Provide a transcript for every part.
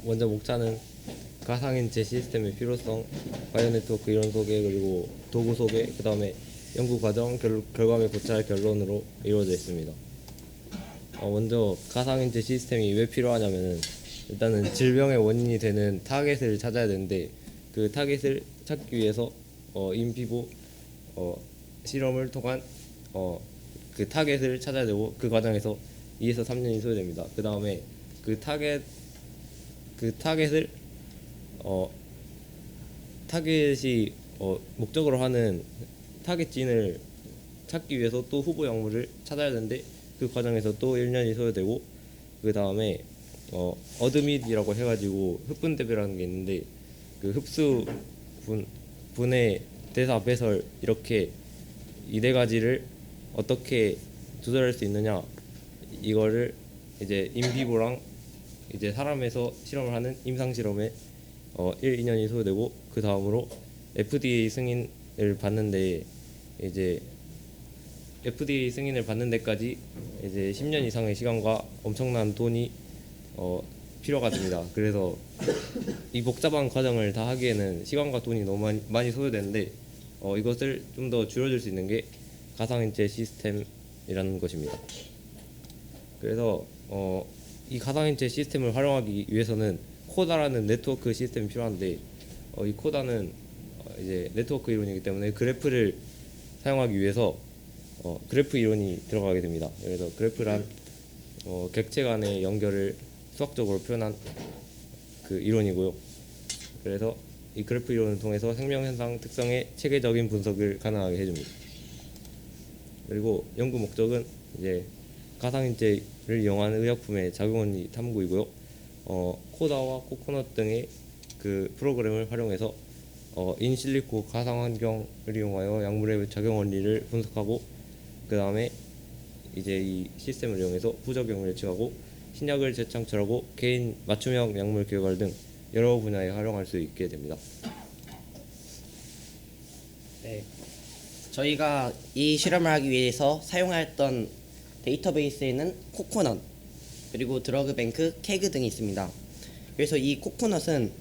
먼저 목차는 가상인체 시스템의 필요성, 바이오 네트워크 이론 소개, 그리고 도구 소개, 그 다음에 연구 과정, 결과 및 고찰 결론으로 이루어져 있습니다. 먼저 가상인체 시스템이 왜 필요하냐면은 일단은 질병의 원인이 되는 타겟을 찾아야 되는데 그 타겟을 찾기 위해서 인피보 실험을 통한 그 타겟을 찾아야 되고 그 과정에서 2에서 3년이 소요됩니다. 그 다음에 그 타겟을 타겟이 목적으로 하는 타겟진을 찾기 위해서 또 후보 약물을 찾아야 되는데 그 과정에서 또 1년이 소요되고 그 다음에 어드밋이라고 해가지고 흡분 대비라는 게 있는데 그 흡수 분해 대사 배설 이렇게 이 네 가지를 어떻게 조절할 수 있느냐 이거를 이제 인비보랑 이제 사람에서 실험을 하는 임상 실험에 1, 2년이 소요되고 그 다음으로 FDA 승인을 받는데 이제 FDA 승인을 받는 데까지 이제 10년 이상의 시간과 엄청난 돈이 필요가 됩니다. 그래서 이 복잡한 과정을 다 하기에는 시간과 돈이 너무 많이 소요되는데 이것을 좀 더 줄여줄 수 있는 게 가상인체 시스템이라는 것입니다. 그래서 이 가상인체 시스템을 활용하기 위해서는 코다라는 네트워크 시스템이 필요한데 이 코다는 이제 네트워크 이론이기 때문에 그래프를 사용하기 위해서 그래프 이론이 들어가게 됩니다. 그래서 그래프란 객체 간의 연결을 수학적으로 표현한 그 이론이고요. 그래서 이 그래프 이론을 통해서 생명현상 특성의 체계적인 분석을 가능하게 해줍니다. 그리고 연구 목적은 이제 가상인체를 이용한 의약품의 작용원리 탐구이고요. 코다와 코코넛 등의 그 프로그램을 활용해서 인실리코 가상 환경을 이용하여 약물의 작용 원리를 분석하고 그 다음에 이제 이 시스템을 이용해서 부작용을 예측하고 신약을 재창출하고 개인 맞춤형 약물 개발 등 여러 분야에 활용할 수 있게 됩니다. 네, 저희가 이 실험을 하기 위해서 사용했던 데이터베이스에는 코코넛 그리고 드러그뱅크, 케그 등이 있습니다. 그래서 이 코코넛은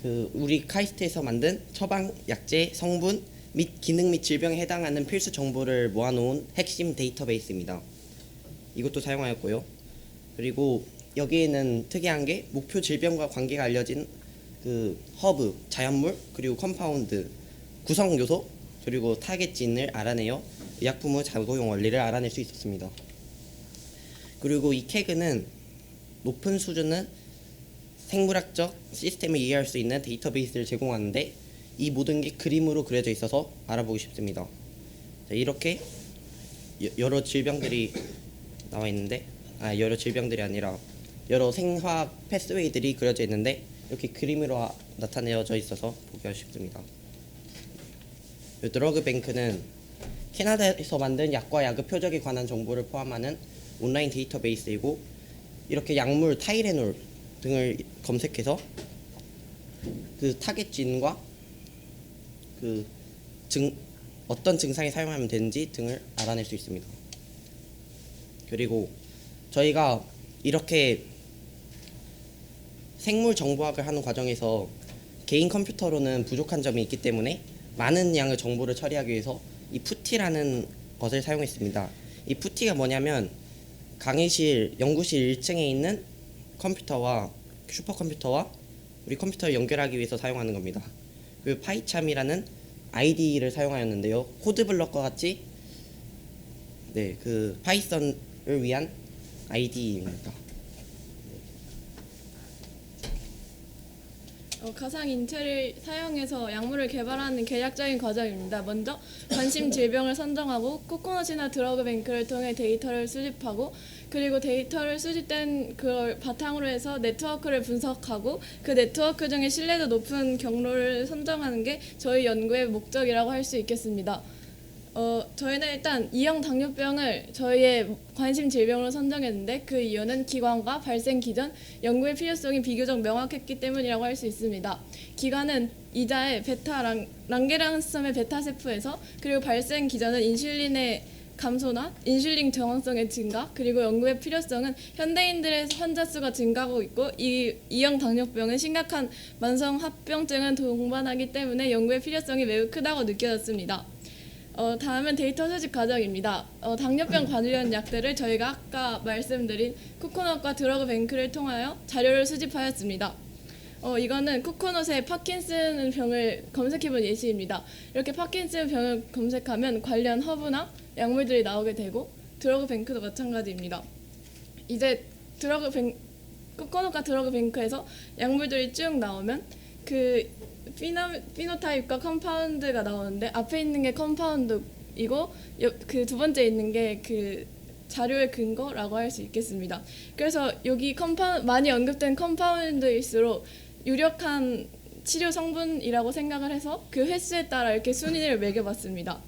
그 우리 카이스트에서 만든 처방, 약제, 성분 및 기능 및 질병에 해당하는 필수 정보를 모아놓은 핵심 데이터베이스입니다. 이것도 사용하였고요. 그리고 여기에는 특이한 게 목표 질병과 관계가 알려진 그 허브, 자연물, 그리고 컴파운드, 구성 요소, 그리고 타겟진을 알아내어 의약품의 작용 원리를 알아낼 수 있었습니다. 그리고 이 케그는 높은 수준의 생물학적 시스템을 이해할 수 있는 데이터베이스를 제공하는데 이 모든 게 그림으로 그려져 있어서 알아보기 쉽습니다. 자, 이렇게 여러 질병들이 나와 있는데 여러 질병들이 아니라 여러 생화학 패스웨이들이 그려져 있는데 이렇게 그림으로 나타내어져 있어서 보기가 쉽습니다. 드러그 뱅크는 캐나다에서 만든 약과 약의 표적에 관한 정보를 포함하는 온라인 데이터베이스이고 이렇게 약물 타이레놀 등을 검색해서 그 타겟진과 그 어떤 증상에 사용하면 되는지 등을 알아낼 수 있습니다. 그리고 저희가 이렇게 생물 정보학을 하는 과정에서 개인 컴퓨터로는 부족한 점이 있기 때문에 많은 양의 정보를 처리하기 위해서 이 푸티라는 것을 사용했습니다. 이 푸티가 뭐냐면 강의실, 연구실 1층에 있는 컴퓨터와 슈퍼컴퓨터와 우리 컴퓨터를 연결하기 위해서 사용하는 겁니다. 그리고 파이참이라는 IDE를 사용하였는데요. 코드블럭과 같이 그 파이썬을 위한 IDE입니다. 가상인체를 사용해서 약물을 개발하는 계략적인 과정입니다. 먼저 관심 질병을 선정하고 코코넛이나 드러그뱅크를 통해 데이터를 수집하고 그리고 데이터를 수집된 그걸 바탕으로 해서 네트워크를 분석하고 그 네트워크 중에 신뢰도 높은 경로를 선정하는 게 저희 연구의 목적이라고 할 수 있겠습니다. 저희는 일단 2형 당뇨병을 저희의 관심 질병으로 선정했는데 그 이유는 기관과 발생 기전, 연구의 필요성이 비교적 명확했기 때문이라고 할 수 있습니다. 기관은 이자의 베타 랑게랑스섬의 베타 세포에서 그리고 발생 기전은 인슐린의 감소나 인슐린 저항성의 증가, 그리고 연구의 필요성은 현대인들의 환자 수가 증가하고 있고 이형 당뇨병은 심각한 만성 합병증을 동반하기 때문에 연구의 필요성이 매우 크다고 느껴졌습니다. 다음은 데이터 수집 과정입니다. 당뇨병 관련 약들을 저희가 아까 말씀드린 코코넛과 드러그 뱅크를 통하여 자료를 수집하였습니다. 이거는 코코넛의 파킨슨 병을 검색해본 예시입니다. 이렇게 파킨슨 병을 검색하면 관련 허브나 약물들이 나오게 되고 드러그 뱅크도 마찬가지입니다. 이제 코코넛과 드러그 뱅크에서 약물들이 쭉 나오면 그 피노타입과 컴파운드가 나오는데 앞에 있는 게 컴파운드이고 그 두 번째 있는 게 그 자료의 근거라고 할 수 있겠습니다. 그래서 여기 많이 언급된 컴파운드일수록 유력한 치료 성분이라고 생각을 해서 그 횟수에 따라 이렇게 순위를 매겨봤습니다.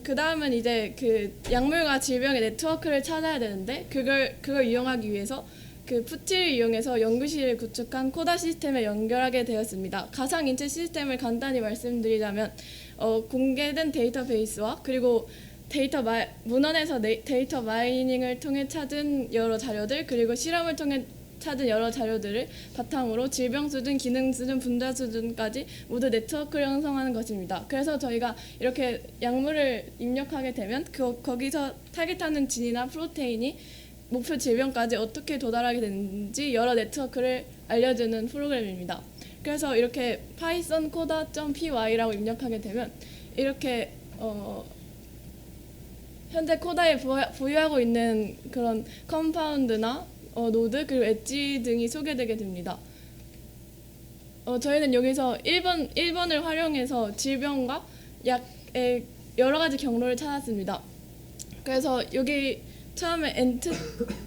그 다음은 이제 그 약물과 질병의 네트워크를 찾아야 되는데 그걸 이용하기 위해서 그 푸티를 이용해서 연구실을 구축한 코다 시스템에 연결하게 되었습니다. 가상인체 시스템을 간단히 말씀드리자면 공개된 데이터베이스와 그리고 문헌에서 데이터 마이닝을 통해 찾은 여러 자료들, 그리고 실험을 통해 찾은 여러 자료들을 바탕으로 질병 수준, 기능 수준, 분자 수준까지 모두 네트워크를 형성하는 것입니다. 그래서 저희가 이렇게 약물을 입력하게 되면 거기서 타깃하는 진이나 프로테인이 목표 질병까지 어떻게 도달하게 되는지 여러 네트워크를 알려주는 프로그램입니다. 그래서 이렇게 python coda.py라고 입력하게 되면 이렇게 현재 코다에 보유하고 있는 그런 컴파운드나 노드 그리고 엣지 등이 소개되게 됩니다. 저희는 여기서 1번을 활용해서 질병과 약의 여러 가지 경로를 찾았습니다. 그래서 여기 처음에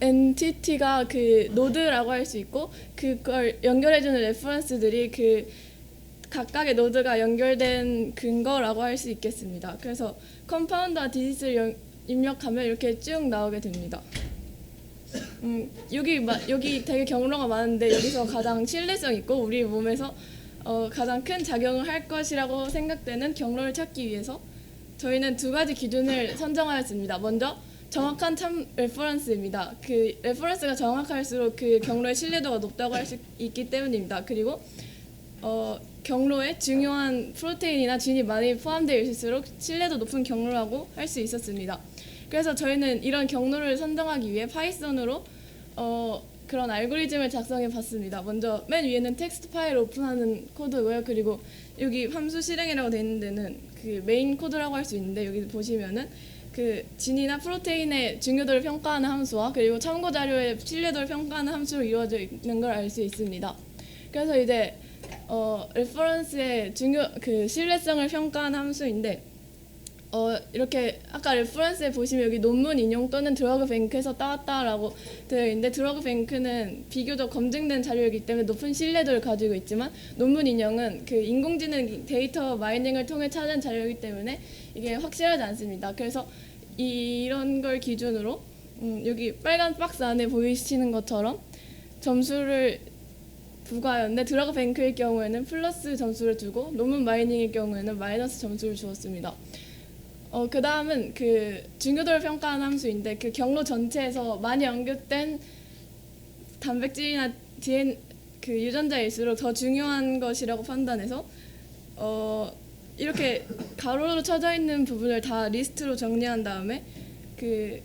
엔티티가 그 노드라고 할 수 있고 그걸 연결해주는 레퍼런스들이 그 각각의 노드가 연결된 근거라고 할 수 있겠습니다. 그래서 컴파운드와 디지스를 입력하면 이렇게 쭉 나오게 됩니다. 여기 되게 경로가 많은데 여기서 가장 신뢰성 있고 우리 몸에서 가장 큰 작용을 할 것이라고 생각되는 경로를 찾기 위해서 저희는 두 가지 기준을 선정하였습니다. 먼저 정확한 참 레퍼런스입니다. 그 레퍼런스가 정확할수록 그 경로의 신뢰도가 높다고 할 수 있기 때문입니다. 그리고 경로에 중요한 프로테인이나 진이 많이 포함되어 있을수록 신뢰도 높은 경로라고 할 수 있었습니다. 그래서 저희는 이런 경로를 선정하기 위해 파이썬으로 그런 알고리즘을 작성해 봤습니다. 먼저 맨 위에는 텍스트 파일 오픈하는 코드고요. 그리고 여기 함수 실행이라고 되어 있는 데는 그 메인 코드라고 할 수 있는데 여기 보시면은 그 진이나 프로테인의 중요도를 평가하는 함수와 그리고 참고 자료의 신뢰도를 평가하는 함수로 이루어져 있는 걸 알 수 있습니다. 그래서 이제 레퍼런스의 그 신뢰성을 평가하는 함수인데 이렇게 아까 레퍼런스에 보시면 여기 논문 인용 또는 드러그 뱅크에서 따왔다라고 되어 있는데 드러그 뱅크는 비교적 검증된 자료이기 때문에 높은 신뢰도를 가지고 있지만 논문 인용은 그 인공지능 데이터 마이닝을 통해 찾은 자료이기 때문에 이게 확실하지 않습니다. 그래서 이런 걸 기준으로 여기 빨간 박스 안에 보이시는 것처럼 점수를 부과하였는데 드러그 뱅크일 경우에는 플러스 점수를 주고 논문 마이닝일 경우에는 마이너스 점수를 주었습니다. 그 다음은 그 중요도를 평가하는 함수인데 그 경로 전체에서 많이 언급된 단백질이나 그 유전자일수록 더 중요한 것이라고 판단해서 이렇게 가로로 쳐져 있는 부분을 다 리스트로 정리한 다음에 그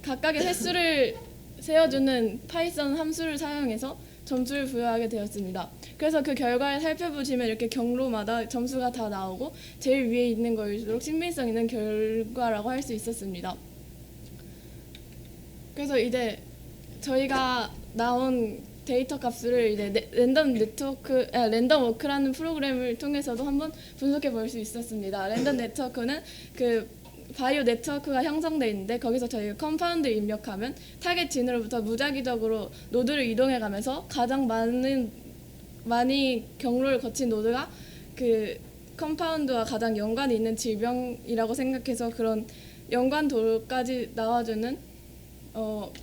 각각의 횟수를 세워주는 파이썬 함수를 사용해서 점수를 부여하게 되었습니다. 그래서 그 결과를 살펴보시면 이렇게 경로마다 점수가 다 나오고 제일 위에 있는 거일수록 신빙성 있는 결과라고 할 수 있었습니다. 그래서 이제 저희가 나온 데이터 값을 이제 랜덤 워크라는 프로그램을 통해서도 한번 분석해 볼 수 있었습니다. 랜덤 네트워크는 그 바이오 네트워크가 형성되어 있는데 거기서 저희가 컴파운드를 입력하면 타겟 진으로부터 무작위적으로 노드를 이동해 가면서 가장 많이 경로를 거친 노드가 그 컴파운드와 가장 연관이 있는 질병이라고 생각해서 그런 연관도까지 나와주는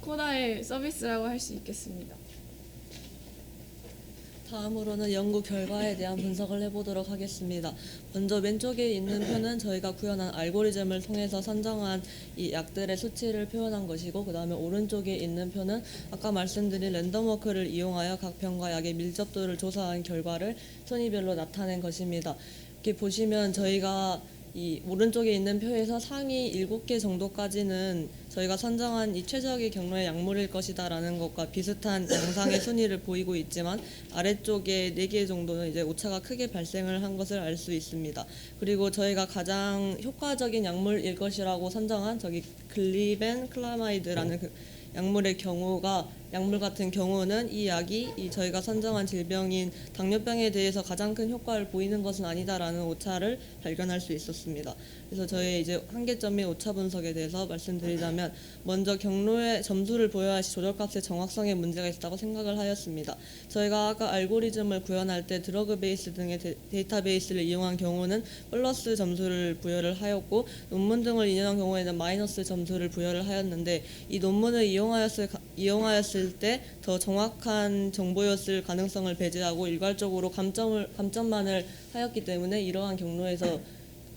코다의 서비스라고 할 수 있겠습니다. 다음으로는 연구 결과에 대한 분석을 해보도록 하겠습니다. 먼저 왼쪽에 있는 표는 저희가 구현한 알고리즘을 통해서 선정한 이 약들의 수치를 표현한 것이고, 그 다음에 오른쪽에 있는 표는 아까 말씀드린 랜덤워크를 이용하여 각 병과 약의 밀접도를 조사한 결과를 순위별로 나타낸 것입니다. 이렇게 보시면 저희가 이 오른쪽에 있는 표에서 상위 7개 정도까지는 저희가 선정한 이 최적의 경로의 약물일 것이다라는 것과 비슷한 양상의 순위를 보이고 있지만, 아래쪽에 4개 정도는 이제 오차가 크게 발생을 한 것을 알 수 있습니다. 그리고 저희가 가장 효과적인 약물일 것이라고 선정한 저기 글리벤클라마이드라는 그 약물 같은 경우는 이 약이 이 저희가 선정한 질병인 당뇨병에 대해서 가장 큰 효과를 보이는 것은 아니다라는 오차를 발견할 수 있었습니다. 그래서 저희 이제 한계점 및 오차 분석에 대해서 말씀드리자면, 먼저 경로의 점수를 보여야 할 시 조절값의 정확성에 문제가 있다고 생각을 하였습니다. 저희가 아까 알고리즘을 구현할 때 드러그 베이스 등의 데이터베이스를 이용한 경우는 플러스 점수를 부여를 하였고, 논문 등을 인용한 경우에는 마이너스 점수를 부여를 하였는데, 이 논문을 이용하였을 때 더 정확한 정보였을 가능성을 배제하고 일괄적으로 감점만을 하였기 때문에 이러한 경로에서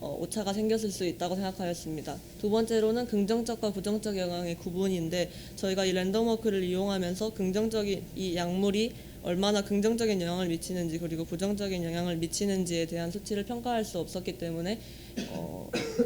오차가 생겼을 수 있다고 생각하였습니다. 두 번째로는 긍정적과 부정적 영향의 구분인데, 저희가 이 랜덤워크를 이용하면서 긍정적인 이 약물이 얼마나 긍정적인 영향을 미치는지 그리고 부정적인 영향을 미치는지에 대한 수치를 평가할 수 없었기 때문에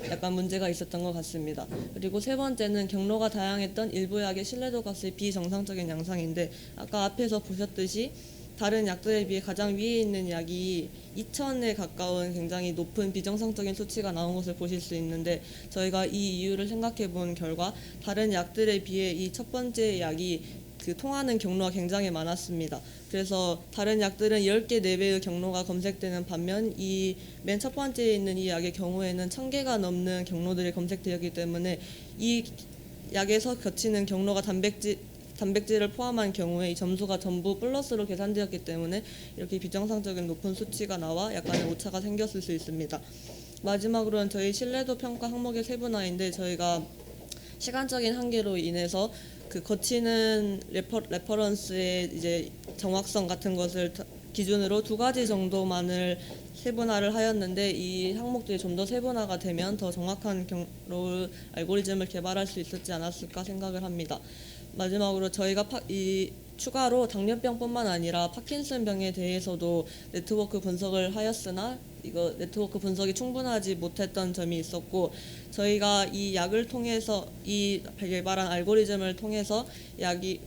약간 문제가 있었던 것 같습니다. 그리고 세 번째는 경로가 다양했던 일부 약의 신뢰도 값의 비정상적인 양상인데, 아까 앞에서 보셨듯이 다른 약들에 비해 가장 위에 있는 약이 2000에 가까운 굉장히 높은 비정상적인 수치가 나온 것을 보실 수 있는데, 저희가 이 이유를 생각해 본 결과 다른 약들에 비해 이 첫 번째 약이 그 통하는 경로가 굉장히 많았습니다. 그래서 다른 약들은 10개, 4배의 경로가 검색되는 반면 이 맨 첫 번째에 있는 이 약의 경우에는 1000개가 넘는 경로들이 검색되었기 때문에 이 약에서 거치는 경로가 단백질을 포함한 경우에 이 점수가 전부 플러스로 계산되었기 때문에 이렇게 비정상적인 높은 수치가 나와 약간의 오차가 생겼을 수 있습니다. 마지막으로는 저희 신뢰도 평가 항목의 세분화인데, 저희가 시간적인 한계로 인해서 그 거치는 레퍼런스의 이제 정확성 같은 것을 기준으로 2가지 정도만을 세분화를 하였는데, 이 항목들이 좀 더 세분화가 되면 더 정확한 경로 알고리즘을 개발할 수 있었지 않았을까 생각을 합니다. 마지막으로 저희가 추가로 당뇨병뿐만 아니라 파킨슨병에 대해서도 네트워크 분석을 하였으나 이거 네트워크 분석이 충분하지 못했던 점이 있었고, 저희가 이 약을 통해서 이 개발한 알고리즘을 통해서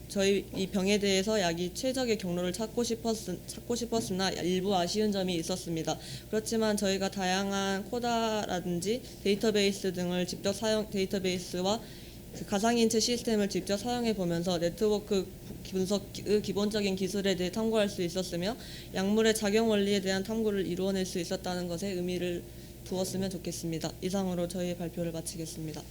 저희 이 병에 대해서 약이 최적의 경로를 찾고 싶었으나 일부 아쉬운 점이 있었습니다. 그렇지만 저희가 다양한 코다라든지 데이터베이스 등을 데이터베이스와 그 가상인체 시스템을 직접 사용해 보면서 네트워크 분석의 기본적인 기술에 대해 탐구할 수 있었으며, 약물의 작용 원리에 대한 탐구를 이루어낼 수 있었다는 것에 의미를 두었으면 좋겠습니다. 이상으로 저희의 발표를 마치겠습니다.